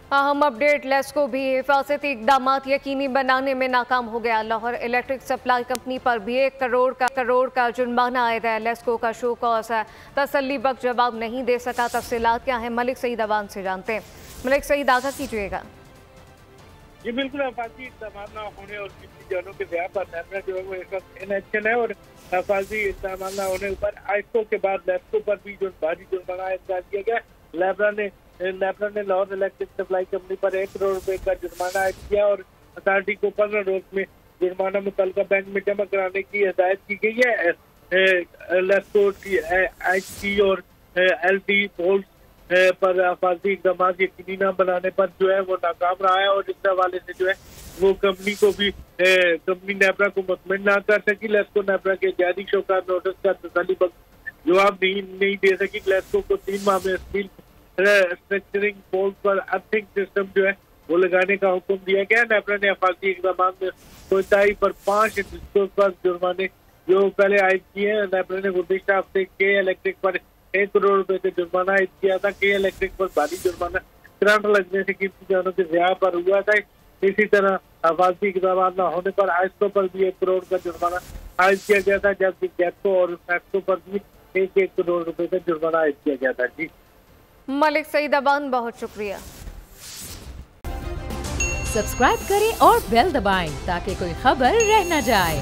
अहम अपडेट, लेस्को भी हिफाजती इकदाम यकीनी बनाने में नाकाम हो गया। लाहौर इलेक्ट्रिक सप्लाई कंपनी पर भी 1 करोड़ का जुर्माना आयद है। लेस्को का शो कॉज है, तसल्ली बख्श जवाब नहीं दे सका। तफसीलात क्या है, मलिक सईद अवान से जानते हैं। मलिक सईद, आगाह कीजिएगा। जी बिल्कुल, हिफाजती इकदाम न होने और किसी जानों के ज़िया पर नेपरा जो है वो एक इनएक्शन है और हिफाजती इकदाम न होने पर आइस्को के बाद लेस्को पर भी जो भारी जुर्माना आयद कर दिया गया। नेपरा ने लाहौर इलेक्ट्रिक सप्लाई कंपनी पर 1 करोड़ रुपए का जुर्माना आयद किया और अथॉरिटी को 15 रोज में जुर्माना मुतल्लिका बैंक में जमा कराने की हिदायत की गई है। लेस्को HT और LT पोल्स पर हिफाजती इकदाम यकीनी न बनाने पर जो है वो नाकाम रहा है और इस हवाले से जो है वो कंपनी नेपरा को मुतमिन ना कर सकी। लेस्को नेपरा के जारी शौकात नोटिस का तसल्ली बख्श जवाब नहीं दे सकी। लेस्को को 3 माह में स्टील स्ट्रक्चरिंग पोल पर अर्थिंग सिस्टम जो है वो लगाने का हुक्म दिया गया। नेपरा ने हिफाजती इकदाम में कोताही पर 5 पर जुर्माने जो पहले आयद किए हैं। नेपरा ने गुज़िश्ता हफ्ते के इलेक्ट्रिक पर 1 करोड़ रुपए का जुर्माना आयद किया था। के इलेक्ट्रिक पर भारी जुर्माना करंट लगने से कीमती जानों के ज़िया पर हुआ था। इसी तरह हिफाजती इकदाम न होने पर आइस्को पर भी 1 करोड़ का जुर्माना आयद किया गया था, जबकि गैप्को और फैक्सो पर भी 1 करोड़ रुपए का जुर्माना आयद किया गया था। जी मलिक सईद अवान, बहुत शुक्रिया। सब्सक्राइब करें और बेल दबाएं ताकि कोई खबर रह न जाए।